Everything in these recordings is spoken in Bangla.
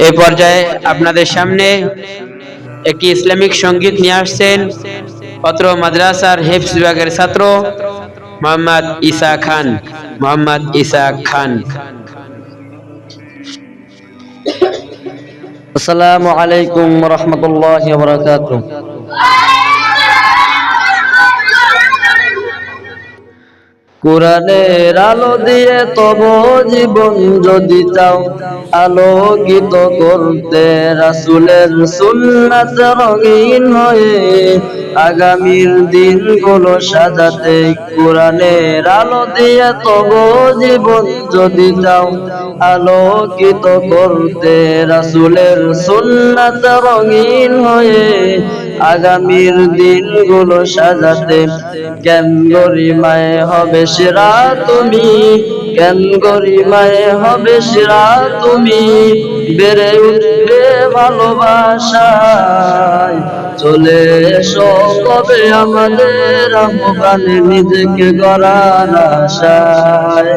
এই পর্যায়ে আপনাদের সামনে একটি ইসলামিক সঙ্গীত নিয়ে আসছেন অত্র মাদ্রাসার হিফজ বিভাগের ছাত্র মোহাম্মদ ঈসা খান। মোহাম্মদ ঈসা খান। আসসালামু আলাইকুম ওয়া রাহমাতুল্লাহি ওয়া বারাকাতুহু। কোরআনের আলো দিয়ে তব জীবন যদি চাও আলোকিত করতে, রাসূলের সুন্নাত রঙিন হয়ে আগামীর দিনগুলো সাজাতে। কোরআনের আলো দিয়ে তব জীবন যদি চাও আলোকিত করতে, রাসূলের সুন্নাত রঙিন হয়ে আগামীর দিনগুলো সাজাতে। কেন গরিমায় হবে সেরা তুমি, কেন গরিমায় হবে সেরা তুমি, বেড়ে উঠবে ভালোবাসায়। চলে এসো কবে আমাদের আহ্বানে নিজেকে গড়ার আশায়।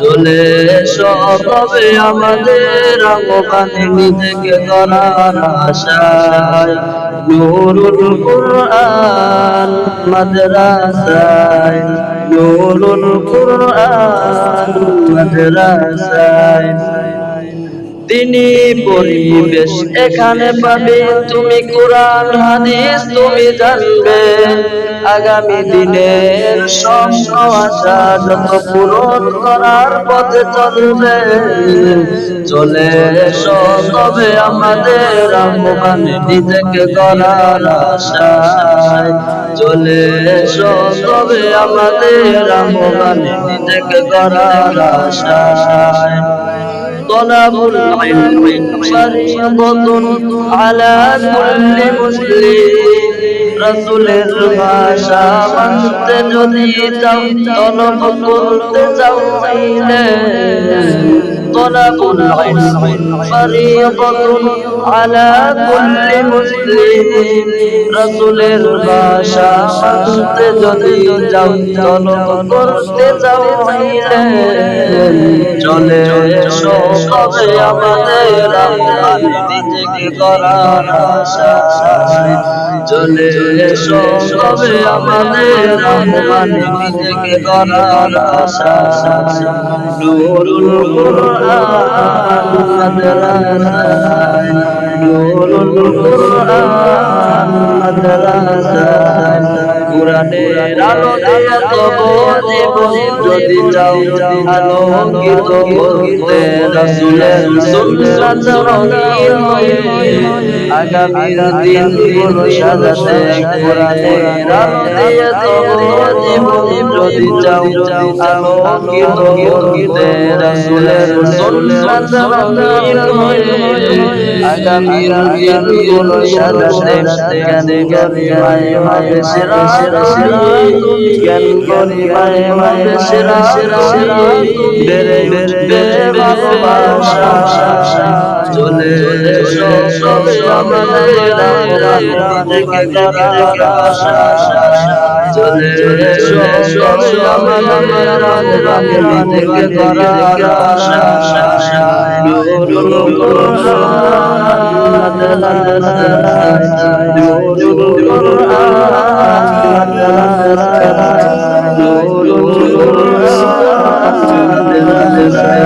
চলে এসো কবে আমাদের আহ্বানে নিজেকে গড়ার আশায়। নূরুল কুরআন মাদ্রাসায়, নূরুল কুরআন মাদ্রাসায়। তিনি পরিবেশ এখানে পাবে তুমি, কোরআন হাদিস তুমি জানবে। আগামী দিনের স্বপ্ন আশা যত পূরণ করার পথে চলবে। চলে এসো তবে আমাদের আহ্বানে নিজেকে গড়ার আশায়। চলে এসো তবে আমাদের আহ্বানে নিজেকে গড়ার আশায়। طلب العلم فريضة على كل مسلم, রাসূলের ভাষা মানতে যদি চাও তলব করতে চাও ইলম। طلب العلم فريضة على كل مسلم, রাসূলের ভাষা মানতে যদি চাও তলব করতে চাও ইলম। চলে এসো কবে আমাদের আহ্বানে নিজেকে গড়ার আশায়। চলে এসো কবে আমাদের আহ্বানে নিজেকে গড়ার আশায়। নূরুল কুরআন মাদ্রাসায়, নূরুল কুরআন মাদ্রাসায়। কোরআনের আলো দিয়ে তব জীবন যদি চাও আলোকিত করতে, রাসূলের সুন্নাত রঙিন হয়ে আগামীর দিনগুলো সাজাতে। কোরআনের আলো দিয়ে তব জীবন যদি চাও আলোকিত করতে, রাসূলের সুন্নাত রঙিন হয়ে আগামীর দিনগুলো সাজাতে। কেন গরিমায় হবে সেরা তুমি, কেন গরিমায় হবে সেরা তুমি, বেড়ে উঠবে ভালোবাসা। চলে এসো কবে আমাদের আহ্বানে নিজেকে গড়ার আশায়। চলে এসো কবে আমাদের আহ্বানে নিজেকে গড়ার আশায়। নূরুল কুরআন মাদ্রাসায়, নূরুল কুরআন মাদ্রাসায়, নূরুল কুরআন মাদ্রাসায়।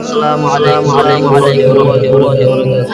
আসসালামু আলাইকুম ওয়া রাহমাতুল্লাহি ওয়া বারাকাতুহু।